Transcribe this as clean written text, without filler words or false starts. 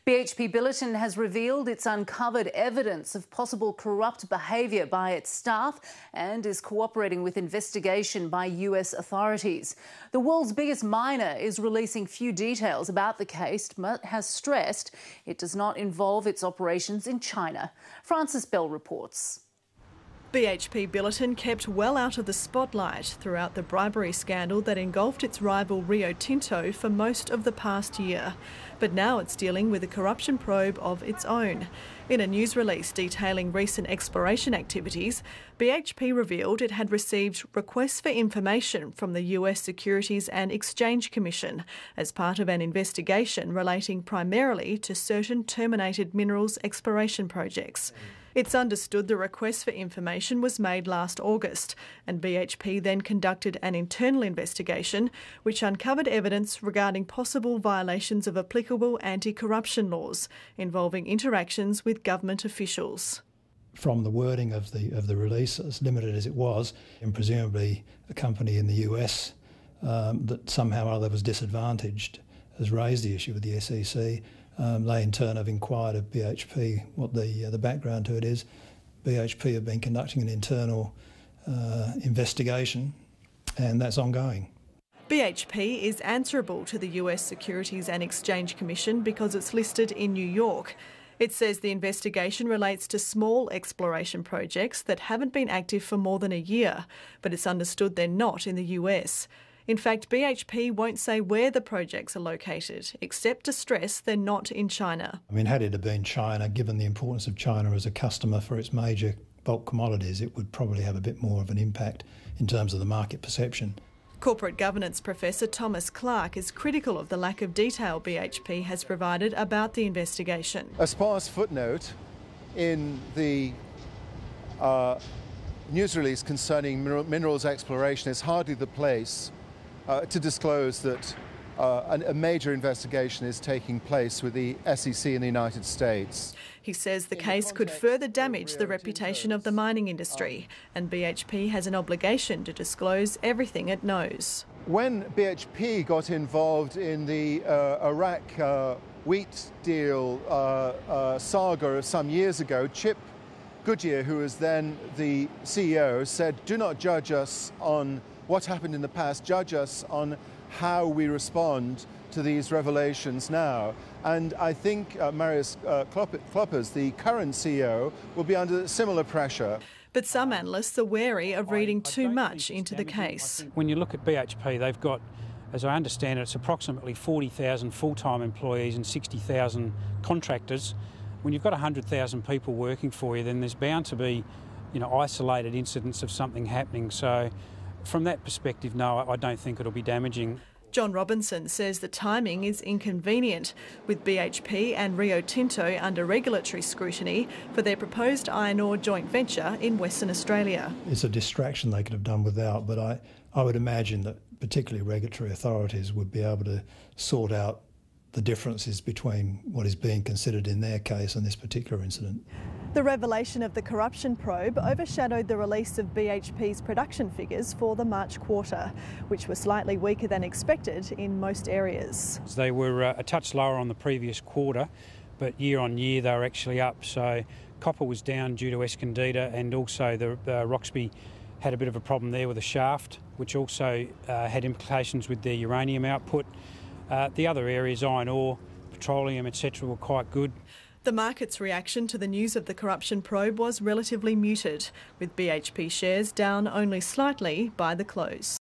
BHP Billiton has revealed it's uncovered evidence of possible corrupt behaviour by its staff and is cooperating with investigation by US authorities. The world's biggest miner is releasing few details about the case, but has stressed it does not involve its operations in China. Francis Bell reports. BHP Billiton kept well out of the spotlight throughout the bribery scandal that engulfed its rival Rio Tinto for most of the past year. But now it's dealing with a corruption probe of its own. In a news release detailing recent exploration activities, BHP revealed it had received requests for information from the US Securities and Exchange Commission as part of an investigation relating primarily to certain terminated minerals exploration projects. It's understood the request for information was made last August, and BHP then conducted an internal investigation which uncovered evidence regarding possible violations of applicable anti-corruption laws involving interactions with government officials. From the wording of the release, as limited as it was, and presumably a company in the US that somehow or other was disadvantaged, has raised the issue with the SEC. They in turn have inquired of BHP what the background to it is. BHP have been conducting an internal investigation, and that's ongoing. BHP is answerable to the US Securities and Exchange Commission because it's listed in New York. It says the investigation relates to small exploration projects that haven't been active for more than a year, but it's understood they're not in the US. In fact, BHP won't say where the projects are located, except to stress they're not in China. I mean, had it have been China, given the importance of China as a customer for its major bulk commodities, it would probably have a bit more of an impact in terms of the market perception. Corporate governance Professor Thomas Clarke is critical of the lack of detail BHP has provided about the investigation. A sparse footnote in the news release concerning minerals exploration is hardly the place to disclose that a major investigation is taking place with the SEC in the United States. He says the case could further damage the reputation of the mining industry, and BHP has an obligation to disclose everything it knows. When BHP got involved in the Iraq wheat deal saga some years ago, Chip Goodyear, who was then the CEO, said, "Do not judge us on what happened in the past, judge us on how we respond to these revelations now." And I think Marius Kloppers, the current CEO, will be under similar pressure. But some analysts are wary of reading too much into the case. When you look at BHP, they've got, as I understand it, it's approximately 40,000 full-time employees and 60,000 contractors. When you've got 100,000 people working for you, then there's bound to be, isolated incidents of something happening. So from that perspective, no, I don't think it'll be damaging. John Robinson says the timing is inconvenient, with BHP and Rio Tinto under regulatory scrutiny for their proposed iron ore joint venture in Western Australia. It's a distraction they could have done without, but I would imagine that particularly regulatory authorities would be able to sort out the differences between what is being considered in their case and this particular incident. The revelation of the corruption probe overshadowed the release of BHP's production figures for the March quarter, which were slightly weaker than expected in most areas. They were a touch lower on the previous quarter, but year on year they were actually up. So copper was down due to Escondida, and also the Roxby had a bit of a problem there with a shaft, which also had implications with their uranium output. The other areas, iron ore, petroleum, etc., were quite good. The market's reaction to the news of the corruption probe was relatively muted, with BHP shares down only slightly by the close.